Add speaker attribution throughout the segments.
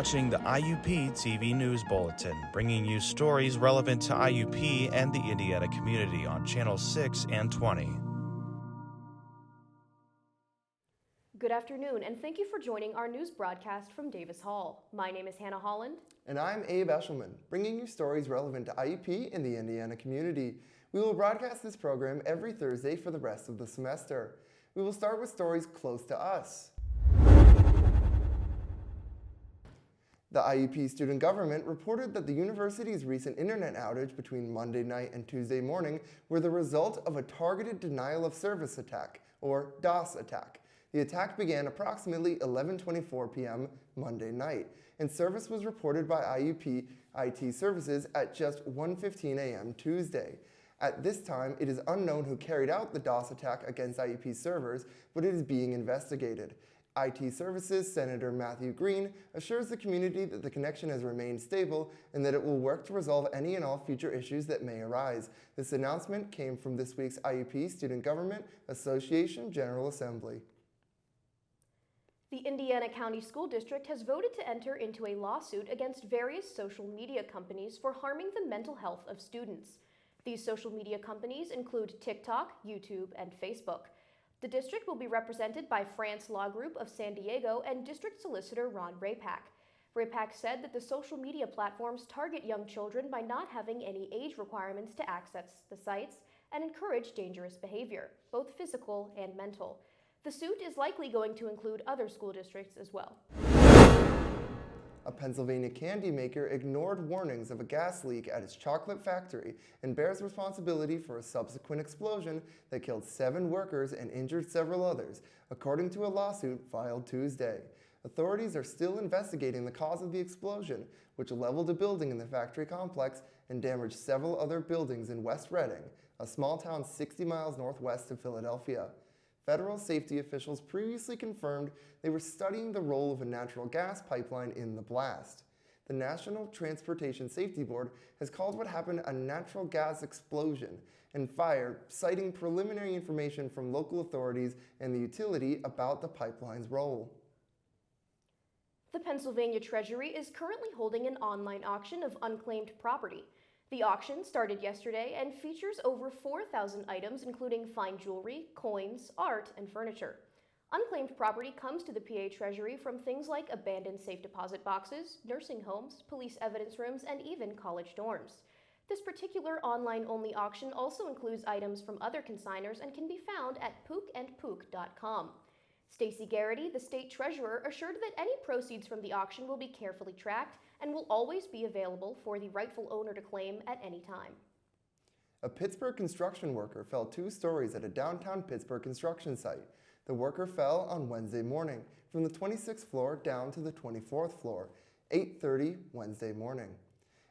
Speaker 1: watching the IUP TV News Bulletin, bringing you stories relevant to IUP and the Indiana community on Channels 6 and 20.
Speaker 2: Good afternoon, and thank you for joining our news broadcast from Davis Hall. My name is Hannah Holland.
Speaker 3: And I'm Abe Eshelman, bringing you stories relevant to IUP and the Indiana community. We will broadcast this program every Thursday for the rest of the semester. We will start with stories close to us. The IUP student government reported that the university's recent internet outage between Monday night and Tuesday morning were the result of a targeted denial of service attack, or DOS attack. The attack began approximately 11:24 p.m. Monday night, and service was reported by IUP IT services at just 1:15 a.m. Tuesday. At this time, it is unknown who carried out the DOS attack against IUP servers, but it is being investigated. IT Services Senator Matthew Green assures the community that the connection has remained stable and that it will work to resolve any and all future issues that may arise. This announcement came from this week's IUP Student Government Association General Assembly.
Speaker 2: The Indiana County School District has voted to enter into a lawsuit against various social media companies for harming the mental health of students. These social media companies include TikTok, YouTube, and Facebook. The district will be represented by France Law Group of San Diego and District Solicitor Ron Rapak. Rapak said that the social media platforms target young children by not having any age requirements to access the sites and encourage dangerous behavior, both physical and mental. The suit is likely going to include other school districts as well.
Speaker 3: A Pennsylvania candy maker ignored warnings of a gas leak at its chocolate factory and bears responsibility for a subsequent explosion that killed 7 workers and injured several others, according to a lawsuit filed Tuesday. Authorities are still investigating the cause of the explosion, which leveled a building in the factory complex and damaged several other buildings in West Reading, a small town 60 miles northwest of Philadelphia. Federal safety officials previously confirmed they were studying the role of a natural gas pipeline in the blast. The National Transportation Safety Board has called what happened a natural gas explosion and fire, citing preliminary information from local authorities and the utility about the pipeline's role.
Speaker 2: The Pennsylvania Treasury is currently holding an online auction of unclaimed property. The auction started yesterday and features over 4,000 items, including fine jewelry, coins, art, and furniture. Unclaimed property comes to the PA Treasury from things like abandoned safe deposit boxes, nursing homes, police evidence rooms, and even college dorms. This particular online-only auction also includes items from other consignors and can be found at pookandpook.com. Stacey Garrity, the state treasurer, assured that any proceeds from the auction will be carefully tracked and will always be available for the rightful owner to claim at any time.
Speaker 3: A Pittsburgh construction worker fell 2 stories at a downtown Pittsburgh construction site. The worker fell on Wednesday morning from the 26th floor down to the 24th floor, 8:30 Wednesday morning.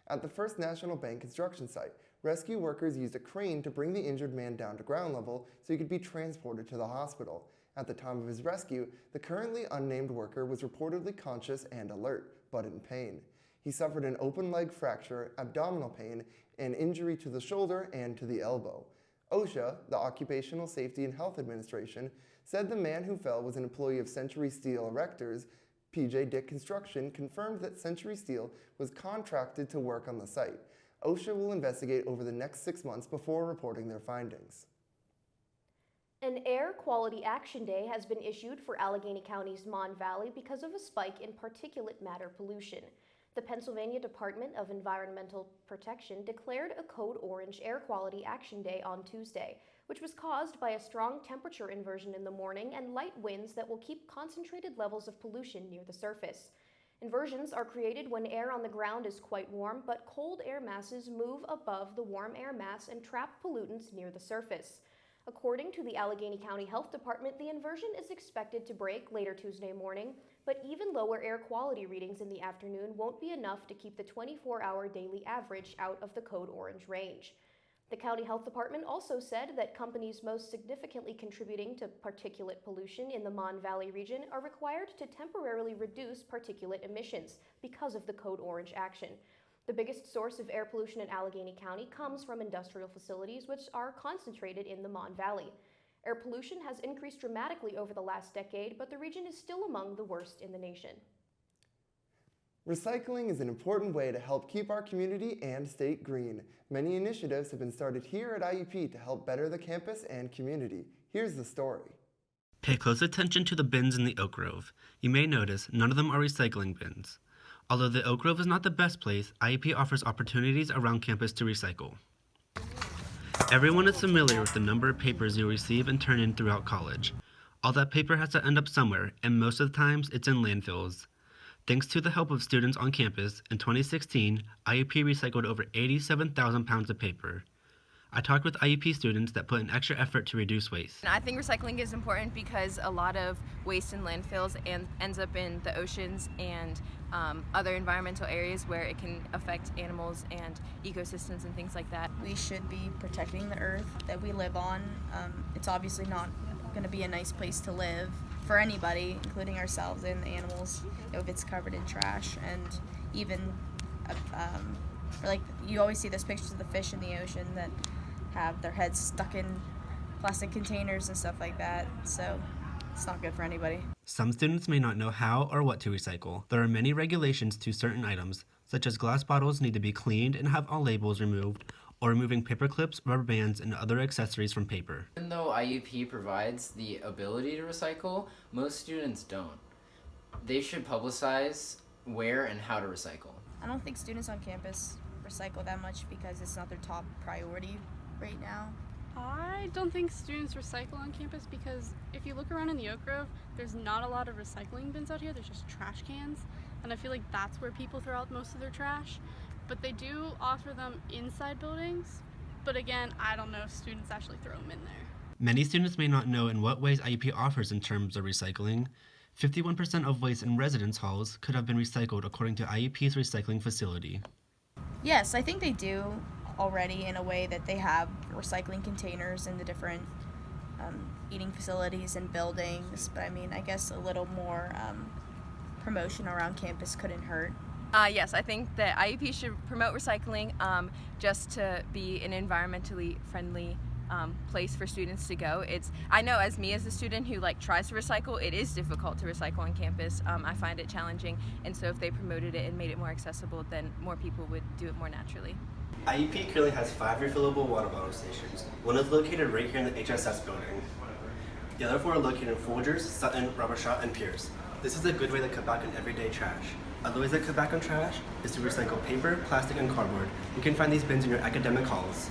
Speaker 3: At the First National Bank construction site, rescue workers used a crane to bring the injured man down to ground level so he could be transported to the hospital. At the time of his rescue, the currently unnamed worker was reportedly conscious and alert, but in pain. He suffered an open leg fracture, abdominal pain, and injury to the shoulder and to the elbow. OSHA, the Occupational Safety and Health Administration, said the man who fell was an employee of Century Steel Erectors. PJ Dick Construction confirmed that Century Steel was contracted to work on the site. OSHA will investigate over the next 6 months before reporting their findings.
Speaker 2: An Air Quality Action Day has been issued for Allegheny County's Mon Valley because of a spike in particulate matter pollution. The Pennsylvania Department of Environmental Protection declared a Code Orange Air Quality Action Day on Tuesday, which was caused by a strong temperature inversion in the morning and light winds that will keep concentrated levels of pollution near the surface. Inversions are created when air on the ground is quite warm, but cold air masses move above the warm air mass and trap pollutants near the surface. According to the Allegheny County Health Department, the inversion is expected to break later Tuesday morning, but even lower air quality readings in the afternoon won't be enough to keep the 24-hour daily average out of the Code Orange range. The County Health Department also said that companies most significantly contributing to particulate pollution in the Mon Valley region are required to temporarily reduce particulate emissions because of the Code Orange action. The biggest source of air pollution in Allegheny County comes from industrial facilities, which are concentrated in the Mon Valley. Air pollution has increased dramatically over the last decade, but the region is still among the worst in the nation.
Speaker 3: Recycling is an important way to help keep our community and state green. Many initiatives have been started here at IUP to help better the campus and community. Here's the story.
Speaker 4: Pay close attention to the bins in the Oak Grove. You may notice none of them are recycling bins. Although the Oak Grove is not the best place, IUP offers opportunities around campus to recycle. Everyone is familiar with the number of papers you receive and turn in throughout college. All that paper has to end up somewhere, and most of the times it's in landfills. Thanks to the help of students on campus, in 2016, IUP recycled over 87,000 pounds of paper. I talked with IUP students that put an extra effort to reduce waste.
Speaker 5: I think recycling is important because a lot of waste in landfills ends up in the oceans and other environmental areas where it can affect animals and ecosystems and things like that.
Speaker 6: We should be protecting the earth that we live on. It's obviously not going to be a nice place to live for anybody, including ourselves and the animals, if it's covered in trash. And even like you always see those pictures of the fish in the ocean that have their heads stuck in plastic containers and stuff like that, so it's not good for anybody.
Speaker 4: Some students may not know how or what to recycle. There are many regulations to certain items, such as glass bottles need to be cleaned and have all labels removed, or removing paper clips, rubber bands, and other accessories from paper.
Speaker 7: Even though IUP provides the ability to recycle, most students don't. They should publicize where and how to recycle.
Speaker 6: I don't think students on campus recycle that much because it's not their top priority right now.
Speaker 8: I don't think students recycle on campus because if you look around in the Oak Grove, there's not a lot of recycling bins out here. There's just trash cans, and I feel like that's where people throw out most of their trash. But they do offer them inside buildings, but again, I don't know if students actually throw them in there.
Speaker 4: Many students may not know in what ways IUP offers in terms of recycling. 51% of waste in residence halls could have been recycled according to IUP's recycling facility.
Speaker 6: Yes, I think they do already in a way that they have recycling containers in the different eating facilities and buildings, but I mean, I guess a little more promotion around campus couldn't hurt.
Speaker 5: Yes, I think that IUP should promote recycling just to be an environmentally friendly place for students to go. I know as me as a student who tries to recycle, it is difficult to recycle on campus. I find it challenging, and so if they promoted it and made it more accessible, then more people would do it more naturally.
Speaker 4: IUP currently has 5 refillable water bottle stations. One is located right here in the HSS building. The other 4 are located in Folgers, Sutton, Rubbershot, and Pierce. This is a good way to cut back on everyday trash. Other ways that cut back on trash is to recycle paper, plastic, and cardboard. You can find these bins in your academic halls.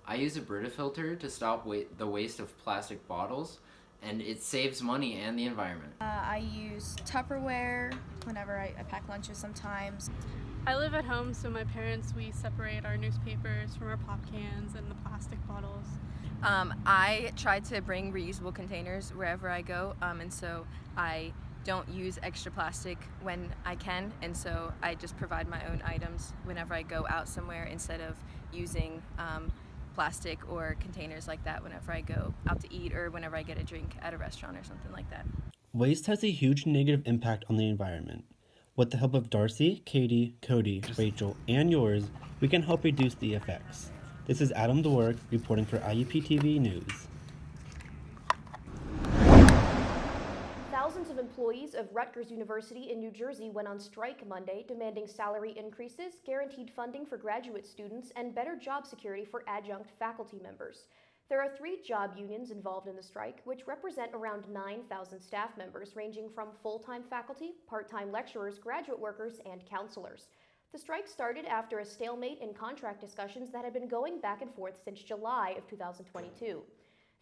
Speaker 7: I use a Brita filter to stop the waste of plastic bottles, and it saves money and the environment.
Speaker 6: I use Tupperware whenever I pack lunches sometimes.
Speaker 8: I live at home, so my parents, we separate our newspapers from our pop cans and the plastic bottles.
Speaker 5: I try to bring reusable containers wherever I go, and so I don't use extra plastic when I can, and so I just provide my own items whenever I go out somewhere instead of using plastic or containers like that whenever I go out to eat or whenever I get a drink at a restaurant or something like that.
Speaker 4: Waste has a huge negative impact on the environment. With the help of Darcy, Katie, Cody, Rachel, and yours, we can help reduce the effects. This is Adam Dwork reporting for IUP TV News.
Speaker 2: Thousands of employees of Rutgers University in New Jersey went on strike Monday, demanding salary increases, guaranteed funding for graduate students, and better job security for adjunct faculty members. There are 3 job unions involved in the strike, which represent around 9,000 staff members ranging from full-time faculty, part-time lecturers, graduate workers, and counselors. The strike started after a stalemate in contract discussions that had been going back and forth since July of 2022.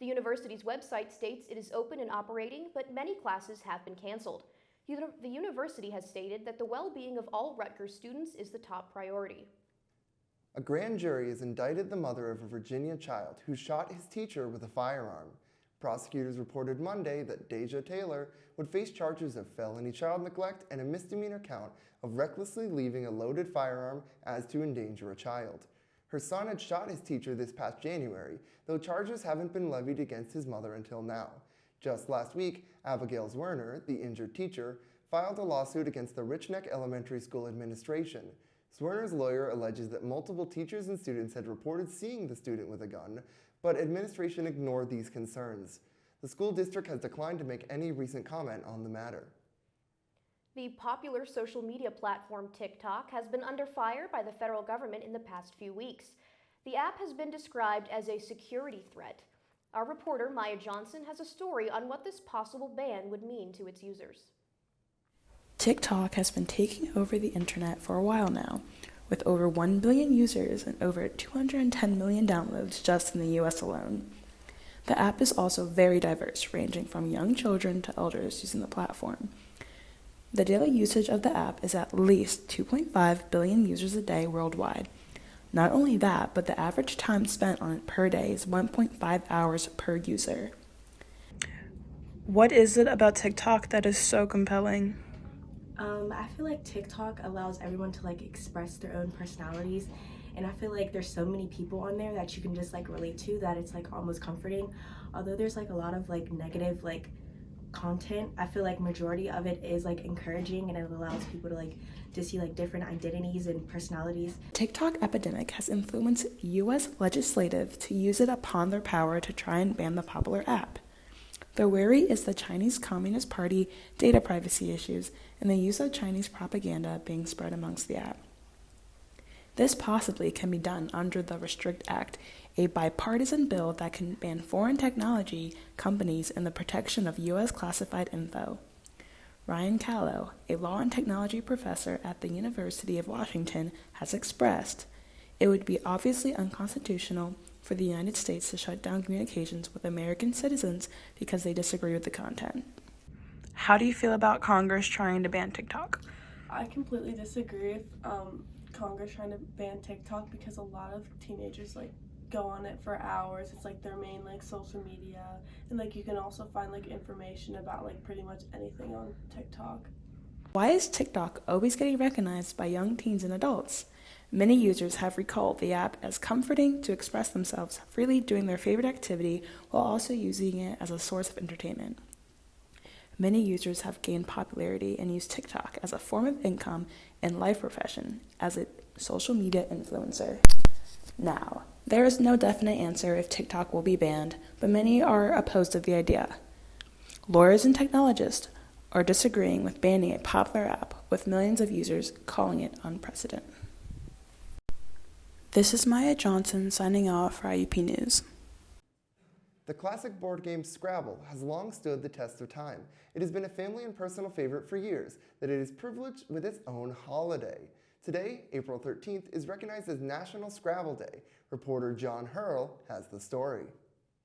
Speaker 2: The university's website states it is open and operating, but many classes have been canceled. The university has stated that the well-being of all Rutgers students is the top priority.
Speaker 3: A grand jury has indicted the mother of a Virginia child who shot his teacher with a firearm. Prosecutors reported Monday that Deja Taylor would face charges of felony child neglect and a misdemeanor count of recklessly leaving a loaded firearm as to endanger a child. Her son had shot his teacher this past January, though charges haven't been levied against his mother until now. Just last week, Abigail Zwerner, the injured teacher, filed a lawsuit against the Rich Neck Elementary School administration. Zwerner's lawyer alleges that multiple teachers and students had reported seeing the student with a gun, but administration ignored these concerns. The school district has declined to make any recent comment on the matter.
Speaker 2: The popular social media platform TikTok has been under fire by the federal government in the past few weeks. The app has been described as a security threat. Our reporter Maya Johnson has a story on what this possible ban would mean to its users.
Speaker 9: TikTok has been taking over the internet for a while now, with over 1 billion users and over 210 million downloads just in the US alone. The app is also very diverse, ranging from young children to elders using the platform. The daily usage of the app is at least 2.5 billion users a day worldwide. Not only that, but the average time spent on it per day is 1.5 hours per user.
Speaker 10: What is it about TikTok that is so compelling?
Speaker 11: I feel like TikTok allows everyone to express their own personalities, and I feel like there's so many people on there that you can just relate to that it's almost comforting. Although there's a lot of negative content, I feel majority of it is encouraging, and it allows people to see different identities and personalities.
Speaker 9: TikTok epidemic has influenced US legislative to use it upon their power to try and ban the popular app. The worry is the Chinese Communist Party data privacy issues and the use of Chinese propaganda being spread amongst the app. This possibly can be done under the Restrict Act, a bipartisan bill that can ban foreign technology companies and the protection of U.S. classified info. Ryan Callow, a law and technology professor at the University of Washington, has expressed, "It would be obviously unconstitutional for the United States to shut down communications with American citizens because they disagree with the content."
Speaker 10: How do you feel about Congress trying to ban TikTok?
Speaker 12: I completely disagree with Congress trying to ban TikTok because a lot of teenagers go on it for hours. It's their main social media, and you can also find information about pretty much anything on TikTok.
Speaker 9: Why is TikTok always getting recognized by young teens and adults? Many users have recalled the app as comforting to express themselves freely doing their favorite activity while also using it as a source of entertainment. Many users have gained popularity and use TikTok as a form of income and life profession as a social media influencer. Now, there is no definite answer if TikTok will be banned, but many are opposed to the idea. Lawyers and technologists are disagreeing with banning a popular app with millions of users calling it unprecedented. This is Maya Johnson signing off for IUP News.
Speaker 3: The classic board game Scrabble has long stood the test of time. It has been a family and personal favorite for years that it is privileged with its own holiday. Today, April 13th, is recognized as National Scrabble Day. Reporter John Hurl has the story.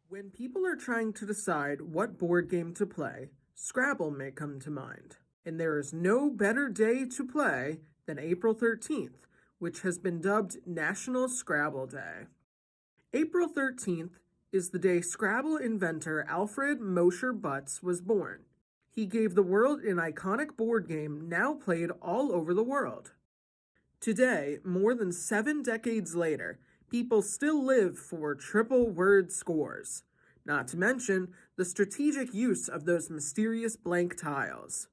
Speaker 13: When people are trying to decide what board game to play, Scrabble may come to mind. And there is no better day to play than April 13th, which has been dubbed National Scrabble Day. April 13th is the day Scrabble inventor Alfred Mosher Butts was born. He gave the world an iconic board game now played all over the world. Today, more than 7 decades later, people still live for triple word scores, not to mention the strategic use of those mysterious blank tiles.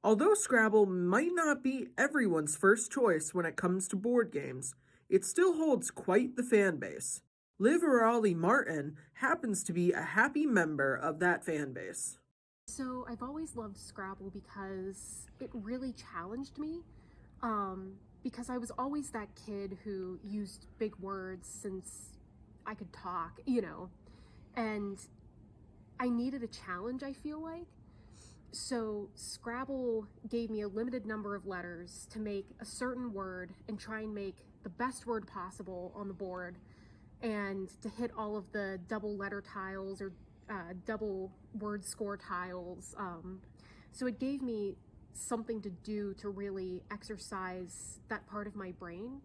Speaker 13: Although Scrabble might not be everyone's first choice when it comes to board games, it still holds quite the fan base. Liv Raleigh Martin happens to be a happy member of that fan base.
Speaker 14: So I've always loved Scrabble because it really challenged me. Because I was always that kid who used big words since I could talk, and I needed a challenge, I feel like. So Scrabble gave me a limited number of letters to make a certain word and try and make the best word possible on the board, and to hit all of the double letter tiles or double word score tiles. So it gave me something to do to really exercise that part of my brain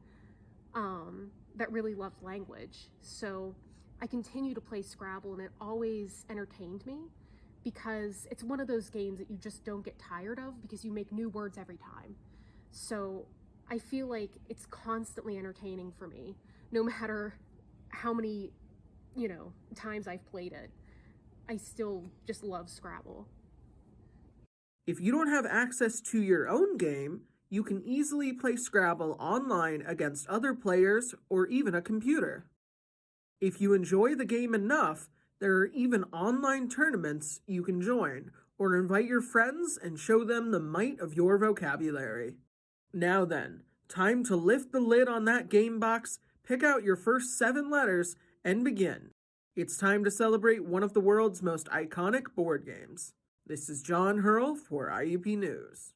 Speaker 14: that really loved language. So I continue to play Scrabble, and it always entertained me because it's one of those games that you just don't get tired of because you make new words every time. So I feel like it's constantly entertaining for me, no matter how many, times I've played it. I still just love Scrabble.
Speaker 13: If you don't have access to your own game, you can easily play Scrabble online against other players or even a computer. If you enjoy the game enough, there are even online tournaments you can join, or or invite your friends and show them the might of your vocabulary. Now then, time to lift the lid on that game box, pick out your first 7 letters, and begin. It's time to celebrate one of the world's most iconic board games. This is John Hurl for IUP News.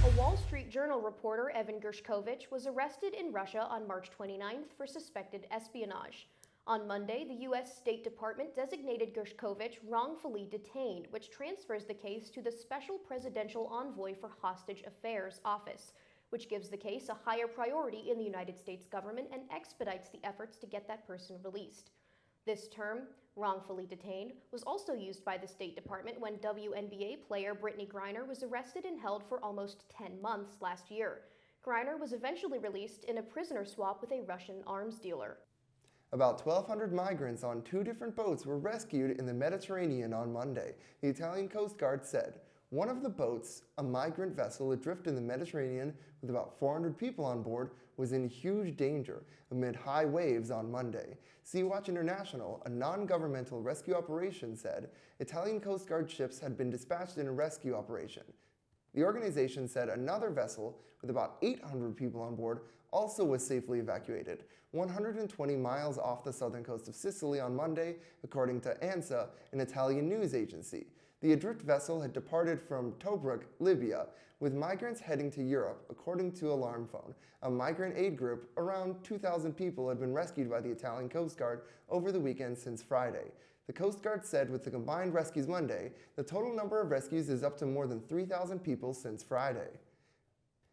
Speaker 2: A Wall Street Journal reporter, Evan Gershkovich, was arrested in Russia on March 29th for suspected espionage. On Monday, the U.S. State Department designated Gershkovich wrongfully detained, which transfers the case to the Special Presidential Envoy for Hostage Affairs office, which gives the case a higher priority in the United States government and expedites the efforts to get that person released. This term, wrongfully detained, was also used by the State Department when WNBA player Brittany Griner was arrested and held for almost 10 months last year. Griner was eventually released in a prisoner swap with a Russian arms dealer.
Speaker 3: About 1,200 migrants on 2 different boats were rescued in the Mediterranean on Monday, the Italian Coast Guard said. One of the boats, a migrant vessel adrift in the Mediterranean with about 400 people on board, was in huge danger amid high waves on Monday. Sea-Watch International, a non-governmental rescue operation, said Italian Coast Guard ships had been dispatched in a rescue operation. The organization said another vessel with about 800 people on board also was safely evacuated, 120 miles off the southern coast of Sicily on Monday, according to ANSA, an Italian news agency. The adrift vessel had departed from Tobruk, Libya, with migrants heading to Europe, according to Alarm Phone, a migrant aid group. Around 2,000 people had been rescued by the Italian Coast Guard over the weekend since Friday. The Coast Guard said with the combined rescues Monday, the total number of rescues is up to more than 3,000 people since Friday.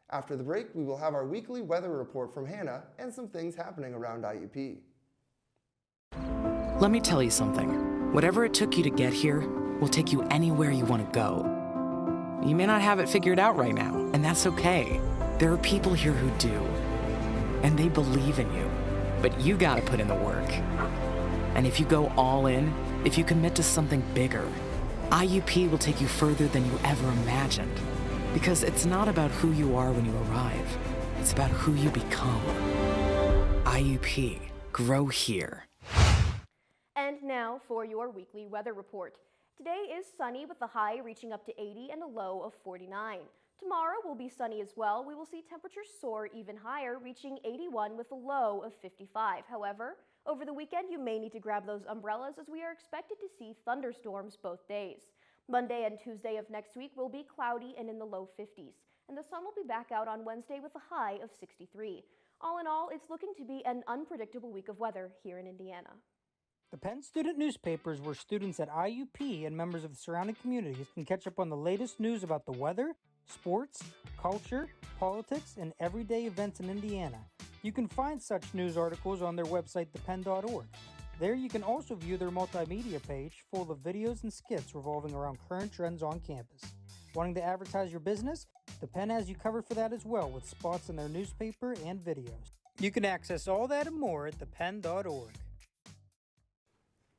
Speaker 3: After the break, we will have our weekly weather report from Hannah and some things happening around IUP.
Speaker 15: Let me tell you something. Whatever it took you to get here will take you anywhere you want to go. You may not have it figured out right now, and that's okay. There are people here who do, and they believe in you. But you gotta put in the work. And if you go all in, if you commit to something bigger, IUP will take you further than you ever imagined. Because it's not about who you are when you arrive, it's about who you become. IUP, grow here.
Speaker 2: And now for your weekly weather report. Today is sunny with the high reaching up to 80 and a low of 49. Tomorrow will be sunny as well. We will see temperatures soar even higher, reaching 81 with a low of 55. However, over the weekend you may need to grab those umbrellas as we are expected to see thunderstorms both days. Monday and Tuesday of next week will be cloudy and in the low 50s, and the sun will be back out on Wednesday with a high of 63. All in all, it's looking to be an unpredictable week of weather here in Indiana.
Speaker 16: The Penn Student Newspapers, where students at IUP and members of the surrounding communities can catch up on the latest news about the weather, sports, culture, politics, and everyday events in Indiana. You can find such news articles on their website, thepenn.org. There you can also view their multimedia page full of videos and skits revolving around current trends on campus. Wanting to advertise your business? The Penn has you covered for that as well, with spots in their newspaper and videos. You can access all that and more at thepenn.org.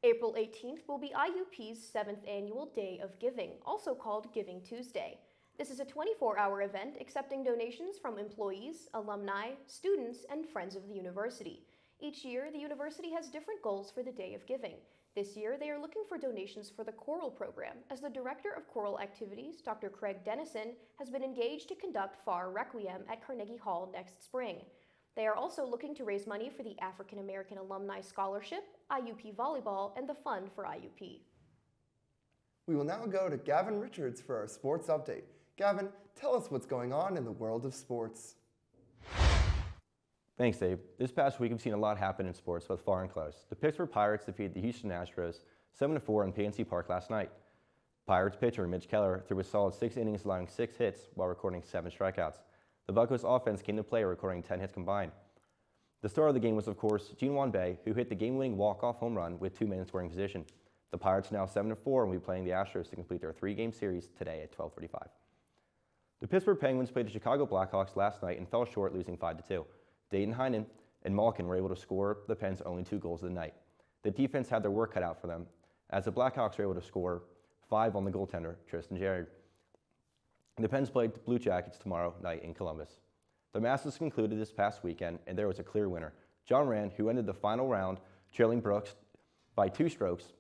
Speaker 2: April 18th will be IUP's 7th annual Day of Giving, also called Giving Tuesday. This is a 24-hour event accepting donations from employees, alumni, students, and friends of the university. Each year, the university has different goals for the Day of Giving. This year, they are looking for donations for the choral program, as the Director of Choral Activities, Dr. Craig Dennison, has been engaged to conduct Far Requiem at Carnegie Hall next spring. They are also looking to raise money for the African American Alumni Scholarship, IUP Volleyball, and the Fund for IUP.
Speaker 3: We will now go to Gavin Richards for our sports update. Gavin, tell us what's going on in the world of sports.
Speaker 17: Thanks, Dave. This past week, we've seen a lot happen in sports, both far and close. The Pittsburgh Pirates defeated the Houston Astros 7-4 in PNC Park last night. Pirates pitcher Mitch Keller threw a solid 6 innings, allowing 6 hits while recording 7 strikeouts. The Buccos offense came to play, recording 10 hits combined. The star of the game was, of course, Ji-hwan Bae, who hit the game-winning walk-off home run with 2 men in scoring position. The Pirates are now 7-4 and will be playing the Astros to complete their 3-game series today at 12:35. The Pittsburgh Penguins played the Chicago Blackhawks last night and fell short, losing 5-2. Dayton Heinen and Malkin were able to score the Pens' only 2 goals of the night. The defense had their work cut out for them, as the Blackhawks were able to score 5 on the goaltender, Tristan Jarry. The Pens played the Blue Jackets tomorrow night in Columbus. The Masters concluded this past weekend, and there was a clear winner. John Rand, who ended the final round trailing Brooks by 2 strokes,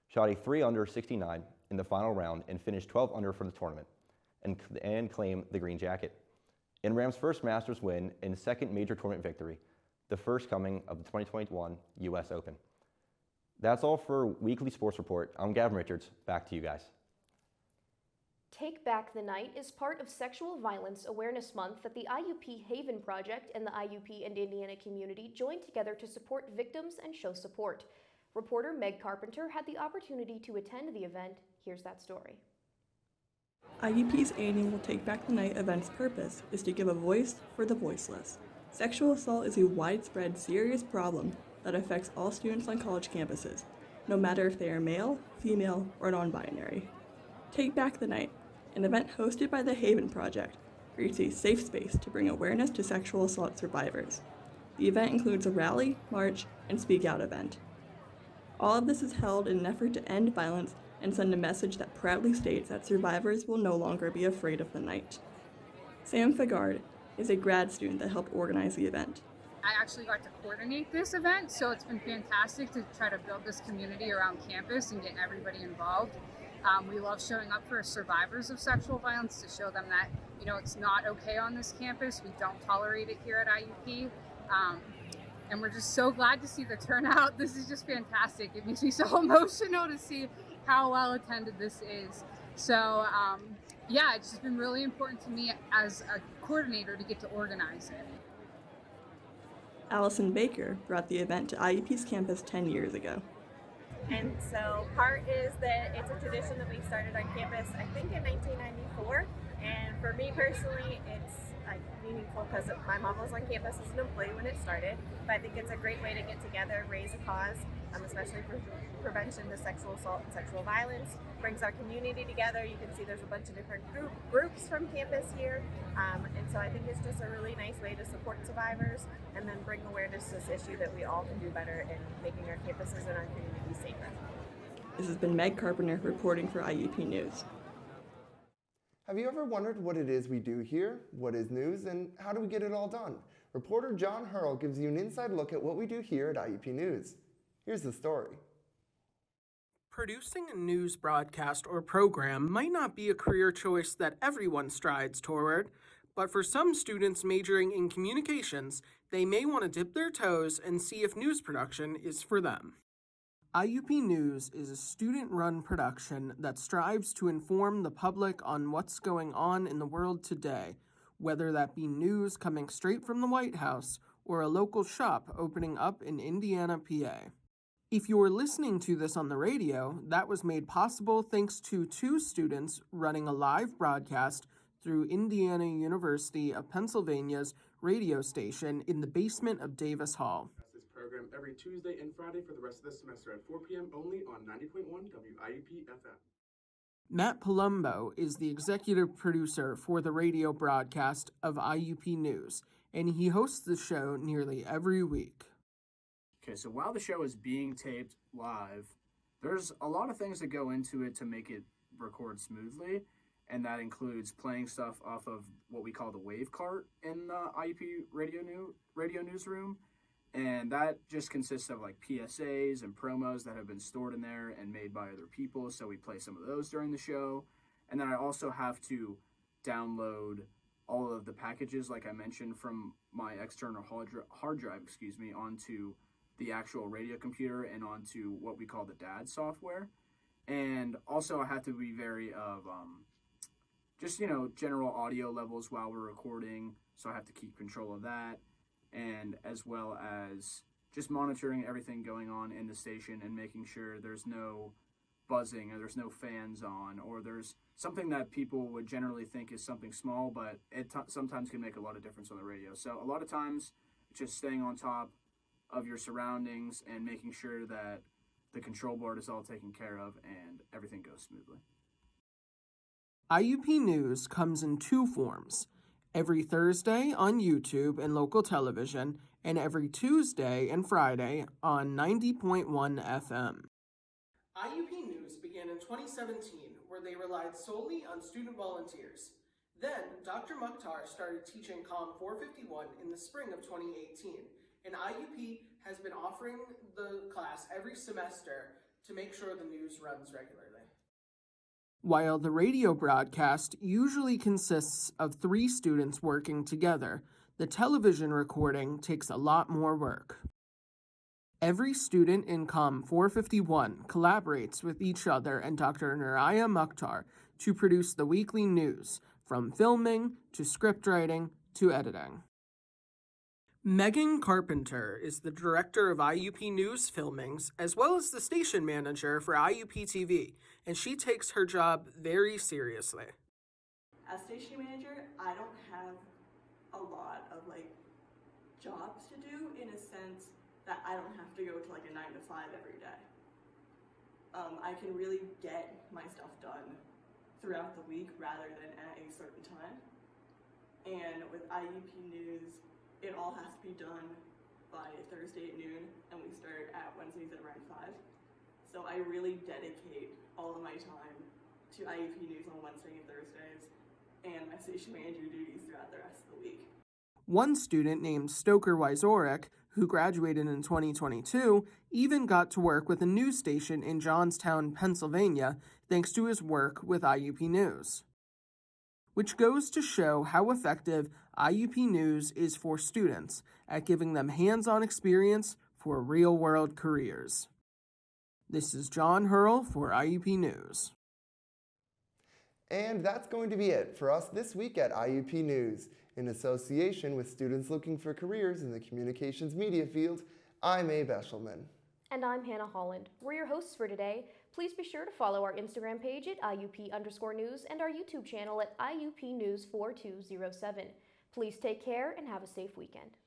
Speaker 17: shot a 3-under 69 in the final round and finish 12 under for the tournament and claim the green jacket. In Ram's first Masters win and second major tournament victory, the first coming of the 2021 U.S. Open. That's all for Weekly Sports Report. I'm Gavin Richards. Back to you guys.
Speaker 2: Take Back the Night is part of Sexual Violence Awareness Month that the IUP Haven Project and the IUP and Indiana community joined together to support victims and show support. Reporter Meg Carpenter had the opportunity to attend the event. Here's that story.
Speaker 18: IUP's annual Take Back the Night event's purpose is to give a voice for the voiceless. Sexual assault is a widespread, serious problem that affects all students on college campuses, no matter if they are male, female, or non-binary. Take Back the Night, an event hosted by the Haven Project, creates a safe space to bring awareness to sexual assault survivors. The event includes a rally, march, and speak out event. All of this is held in an effort to end violence and send a message that proudly states that survivors will no longer be afraid of the night. Sam Fagard is a grad student that helped organize the event.
Speaker 19: I actually got to coordinate this event, so it's been fantastic to try to build this community around campus and get everybody involved. We love showing up for survivors of sexual violence to show them that, it's not okay on this campus. We don't tolerate it here at IUP. And we're just so glad to see the turnout. This is just fantastic. It makes me so emotional to see how well attended this is. So, it's just been really important to me as a coordinator to get to organize it.
Speaker 18: Allison Baker brought the event to IUP's campus 10 years ago.
Speaker 20: And so part is that it's a tradition that we started on campus, I think in 1994. And for me personally, it's meaningful because my mom was on campus as an employee when it started. But I think it's a great way to get together, raise a cause, especially for prevention to sexual assault and sexual violence. Brings our community together. You can see there's a bunch of different groups from campus here. And so I think it's just a really nice way to support survivors and then bring awareness to this issue that we all can do better in making our campuses and our communities safer.
Speaker 18: This has been Meg Carpenter reporting for IUP News.
Speaker 3: Have you ever wondered what it is we do here, what is news, and how do we get it all done? Reporter John Hurl gives you an inside look at what we do here at IUP News. Here's the story.
Speaker 13: Producing a news broadcast or program might not be a career choice that everyone strides toward, but for some students majoring in communications, they may want to dip their toes and see if news production is for them. IUP News is a student-run production that strives to inform the public on what's going on in the world today, whether that be news coming straight from the White House or a local shop opening up in Indiana, PA. If you're listening to this on the radio, that was made possible thanks to two students running a live broadcast through Indiana University of Pennsylvania's radio station in the basement of Davis Hall.
Speaker 21: This program every Tuesday and Friday for the rest of the semester at 4 p.m. only on 90.1 WIUP FM.
Speaker 13: Matt Palumbo is the executive producer for the radio broadcast of IUP News, and he hosts the show nearly every week.
Speaker 22: Okay, so while the show is being taped live, there's a lot of things that go into it to make it record smoothly, and that includes playing stuff off of what we call the wave cart in the IUP radio newsroom, and that just consists of like PSAs and promos that have been stored in there and made by other people, so we play some of those during the show. And then I also have to download all of the packages, like I mentioned, from my external hard drive, onto the actual radio computer and onto what we call the DAD software. And also I have to be very of general audio levels while we're recording, so I have to keep control of that, and as well as just monitoring everything going on in the station and making sure there's no buzzing or there's no fans on, or there's something that people would generally think is something small, but it sometimes can make a lot of difference on the radio. So a lot of times it's just staying on top of your surroundings and making sure that the control board is all taken care of and everything goes smoothly.
Speaker 13: IUP News comes in two forms: every Thursday on YouTube and local television, and every Tuesday and Friday on 90.1 FM. IUP News began in 2017, where they relied solely on student volunteers. Then, Dr. Mukhtar started teaching COM 451 in the spring of 2018, and IUP has been offering the class every semester to make sure the news runs regularly. While the radio broadcast usually consists of 3 students working together, the television recording takes a lot more work. Every student in COM 451 collaborates with each other and Dr. Nuraya Mukhtar to produce the weekly news, from filming to script writing to editing. Megan Carpenter is the director of IUP News filmings as well as the station manager for IUP TV, and she takes her job very seriously.
Speaker 18: As station manager, I don't have a lot of jobs to do, in a sense that I don't have to go to a 9 to 5 every day. I can really get my stuff done throughout the week rather than at a certain time. And with IUP News, it all has to be done by Thursday at noon, and we start at Wednesdays at around 5. So I really dedicate all of my time to IUP News on Wednesday and Thursdays, and my station manager duties throughout the rest of the week.
Speaker 13: One student named Stoker Wyzorek, who graduated in 2022, even got to work with a news station in Johnstown, Pennsylvania, thanks to his work with IUP News. Which goes to show how effective IUP News is for students at giving them hands-on experience for real-world careers. This is John Hurl for IUP News.
Speaker 3: And that's going to be it for us this week at IUP News. In association with students looking for careers in the communications media field, I'm Abe Eshelman.
Speaker 2: And I'm Hannah Holland. We're your hosts for today. Please be sure to follow our Instagram page at IUP_news and our YouTube channel at IUP News 4207. Please take care and have a safe weekend.